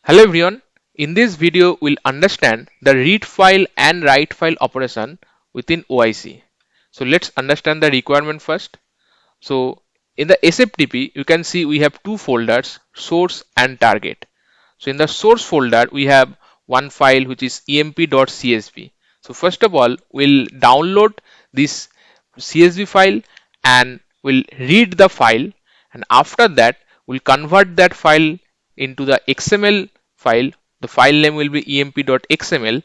Hello everyone. In this video, we'll understand the read file and write file operation within OIC. So let's understand the requirement first. So in the SFTP, you can see we have two folders, source and target. So in the source folder, we have one file which is emp.csv. So first of all, we'll download this CSV file and we'll read the file, and after that we'll convert that file into the XML file. The file name will be emp.xml,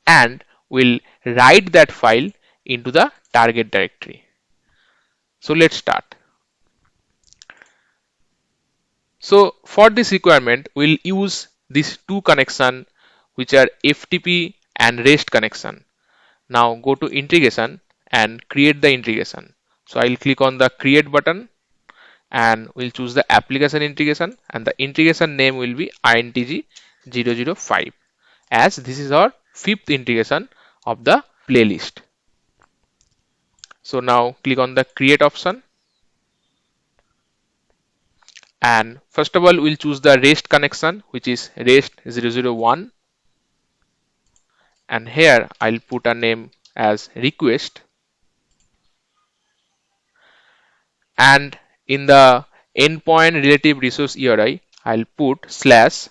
and we'll write that file into the target directory. So let's start. So for this requirement, we'll use these two connection which are FTP and REST connection. Now go to integration and create the integration. So I'll click on the create button and we'll choose the application integration, and the integration name will be intg005, as this is our fifth integration of the playlist. So now click on the create option, and first of all we'll choose the REST connection which is REST 001, and here I'll put a name as request, and in the endpoint relative resource URI I'll put slash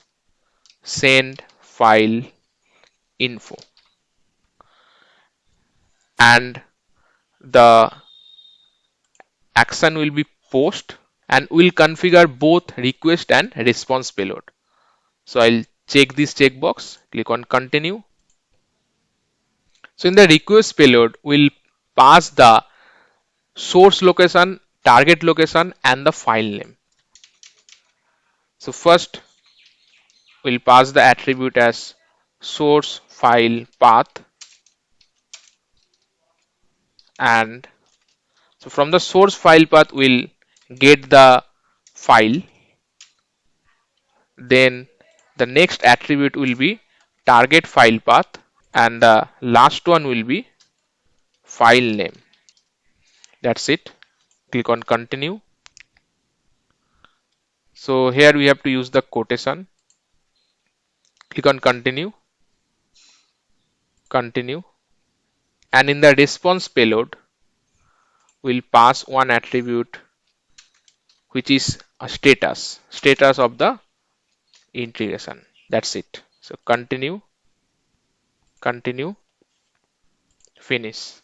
send file info, and the action will be post, and we'll configure both request and response payload. So I'll check this checkbox, click on continue. So in the request payload, we'll pass the source location, target location, and the file name. So first we'll pass the attribute as source file path, and so from the source file path we'll get the file. Then the next attribute will be target file path, and the last one will be file name. That's it. Click on continue. So here we have to use the quotation. Click on continue, continue, and in the response payload we'll pass one attribute which is a status of the integration. That's it. So continue, continue, finish.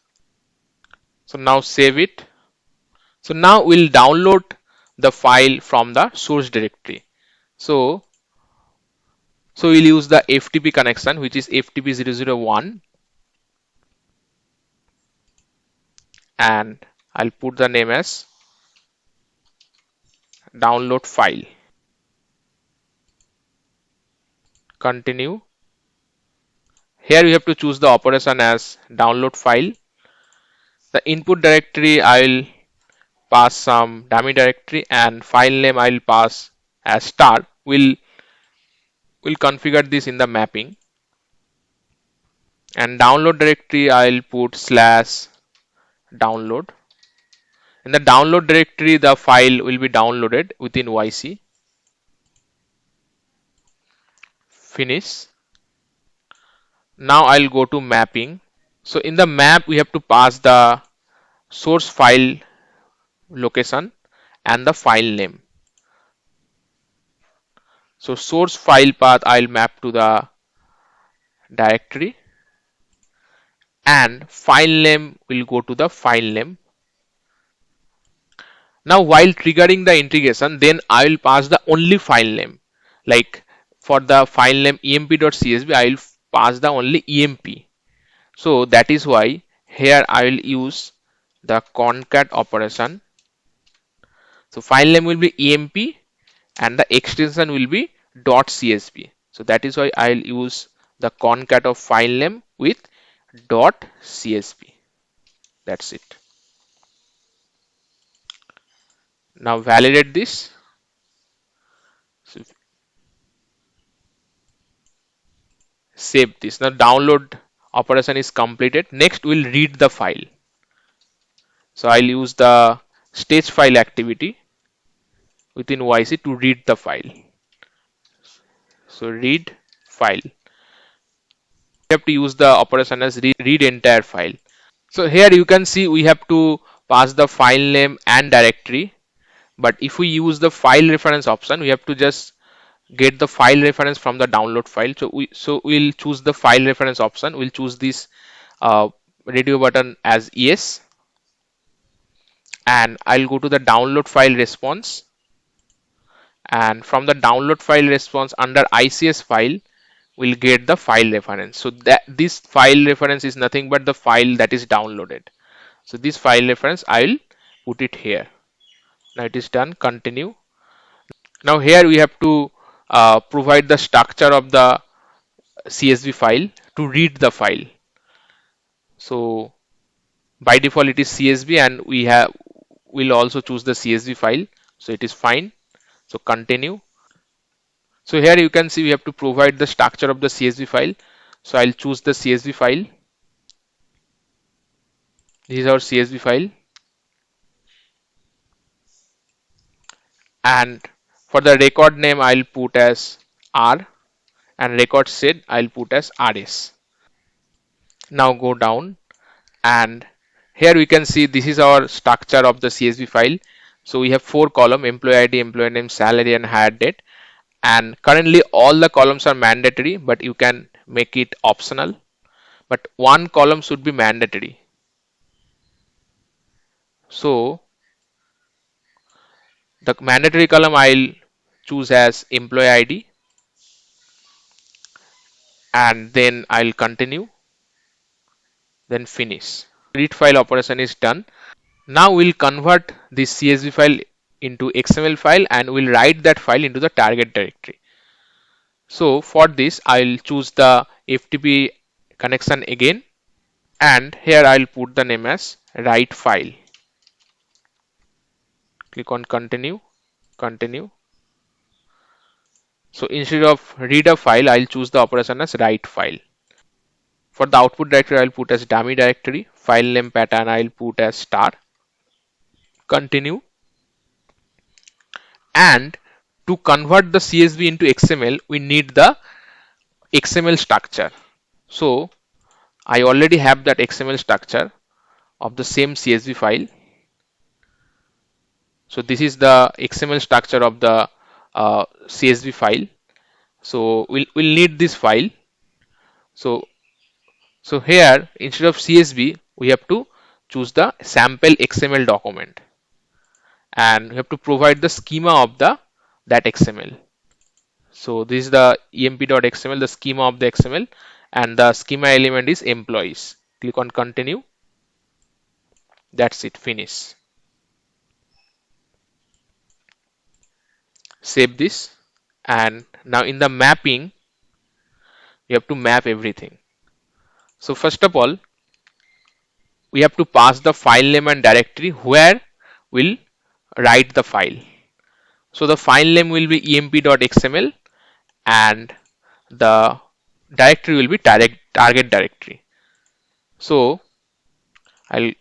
So now save it. So now we'll download the file from the source directory. So we'll use the FTP connection which is FTP001, and I'll put the name as download file. Continue. Here you have to choose the operation as download file. The input directory I'll pass some dummy directory, and file name I'll pass as star. We'll configure this in the mapping, and download directory I'll put slash download. In the download directory the file will be downloaded within OIC. Finish. Now I'll go to mapping. So in the map we have to pass the source file location and the file name. So source file path I'll map to the directory, and file name will go to the file name. Now while triggering the integration, then I will pass the only file name. Like for the file name emp.csv, I will pass the only emp. So that is why here I will use the concat operation. So file name will be emp and the extension will be .csv. So that is why I will use the concat of file name with .csv. That's it. Now validate this. So save this. Now download operation is completed. Next we'll read the file. So I'll use the stage file activity within OIC to read the file. So read file. We have to use the operation as read entire file. So here you can see we have to pass the file name and directory. But if we use the file reference option, we have to just get the file reference from the download file. So we'll choose the file reference option. We'll choose this radio button as yes, and I'll go to the download file response. And from the download file response under ICS file, we'll get the file reference. So that this file reference is nothing but the file that is downloaded. So this file reference I'll put it here. Now it is done. Continue. Now here we have to provide the structure of the CSV file to read the file. So by default it is CSV, and we'll also choose the CSV file. So it is fine. So continue. So here you can see we have to provide the structure of the CSV file. So I'll choose the CSV file. This is our CSV file. And for the record name, I'll put as R, and record set I'll put as RS. Now go down, and here we can see this is our structure of the CSV file. So we have 4 columns: employee ID, employee name, salary, and hire date. And currently all the columns are mandatory, but you can make it optional. But one column should be mandatory. So the mandatory column I'll choose as employee ID, and then I'll continue, then finish. Read file operation is done. Now we'll convert this CSV file into XML file, and we'll write that file into the target directory. So for this, I'll choose the FTP connection again, and here I'll put the name as write file. Click on continue, continue. So instead of read a file, I'll choose the operation as write file. For the output directory, I'll put as dummy directory. File name pattern I'll put as star. Continue. And to convert the CSV into XML, we need the XML structure. So I already have that XML structure of the same CSV file. So this is the XML structure of the CSV file. So we'll need this file. So here instead of CSV, we have to choose the sample XML document, and we have to provide the schema of that XML. So this is the emp.xml, the schema of the XML, and the schema element is employees. Click on continue. That's it, finish. Save this, and now in the mapping, you have to map everything. So first of all, we have to pass the file name and directory where we'll write the file. So the file name will be emp.xml, and the directory will be target directory. So I'll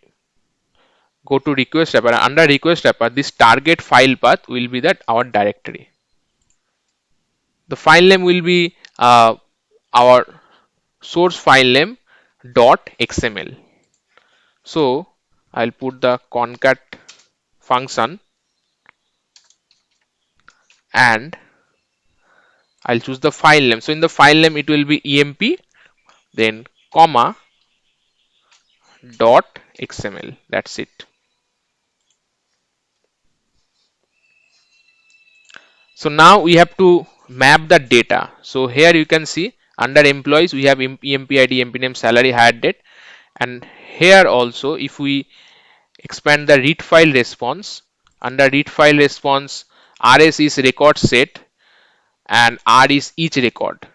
go to request wrapper. Under request wrapper, this target file path will be that our directory. The file name will be our source file name .xml. So I'll put the concat function, and I'll choose the file name. So in the file name it will be emp, then comma .xml. That's it. So now we have to map the data. So here you can see under employees we have emp ID, emp name, salary, hire date, and here also if we expand the read file response, under read file response, RS is record set and R is each record.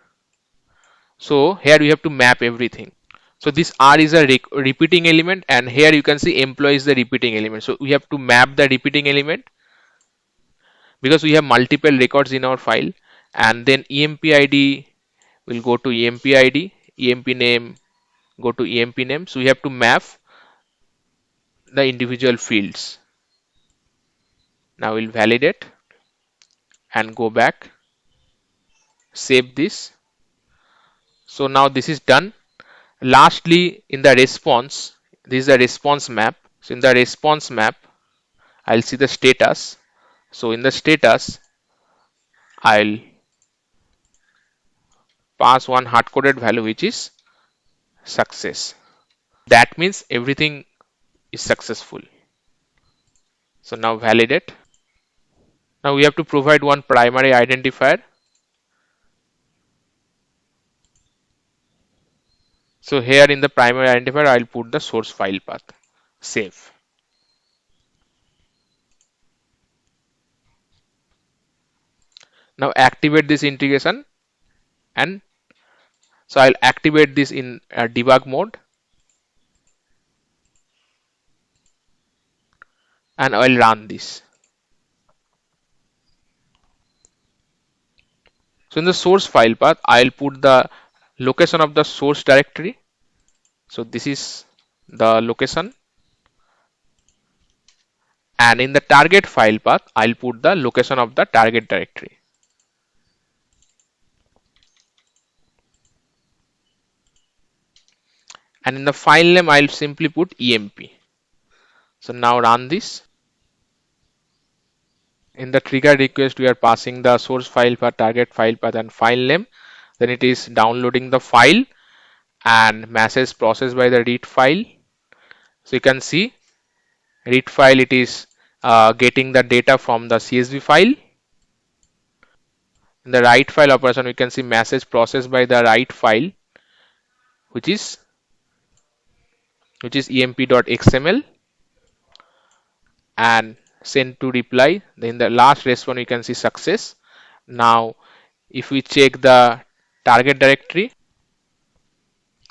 So here we have to map everything. So this R is a repeating element, and here you can see employee is the repeating element. So we have to map the repeating element because we have multiple records in our file, and then emp ID will go to emp ID, emp name go to emp name. So we have to map the individual fields. Now we'll validate and go back, save this. So now this is done. Lastly, in the response, this is the response map. So in the response map, I'll see the status. So in the status, I'll pass one hard coded value which is success. That means everything is successful. So now validate. Now we have to provide one primary identifier. So here in the primary identifier, I'll put the source file path. Save. Now activate this integration, and so I'll activate this in debug mode, and I'll run this. So in the source file path, I'll put the location of the source directory. So this is the location, and in the target file path, I'll put the location of the target directory. And in the file name, I'll simply put emp. So now run this. In the trigger request, we are passing the source file path, target file path, and file name. Then it is downloading the file and message processed by the read file. So you can see read file, it is getting the data from the CSV file. In the write file operation, we can see message processed by the write file, which is emp.xml, and send to reply. Then in the last response, you can see success. Now if we check the target directory,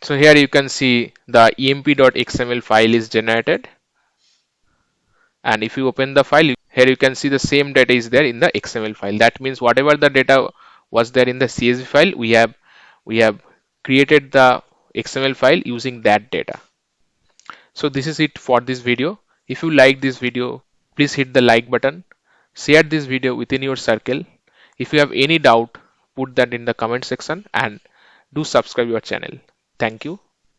so here you can see the emp.xml file is generated, and if you open the file, here you can see the same data is there in the XML file. That means whatever the data was there in the CSV file, we have created the XML file using that data. So this is it for this video. If you like this video, please hit the like button, share this video within your circle. If you have any doubt, put that in the comment section, and do subscribe your channel. Thank you.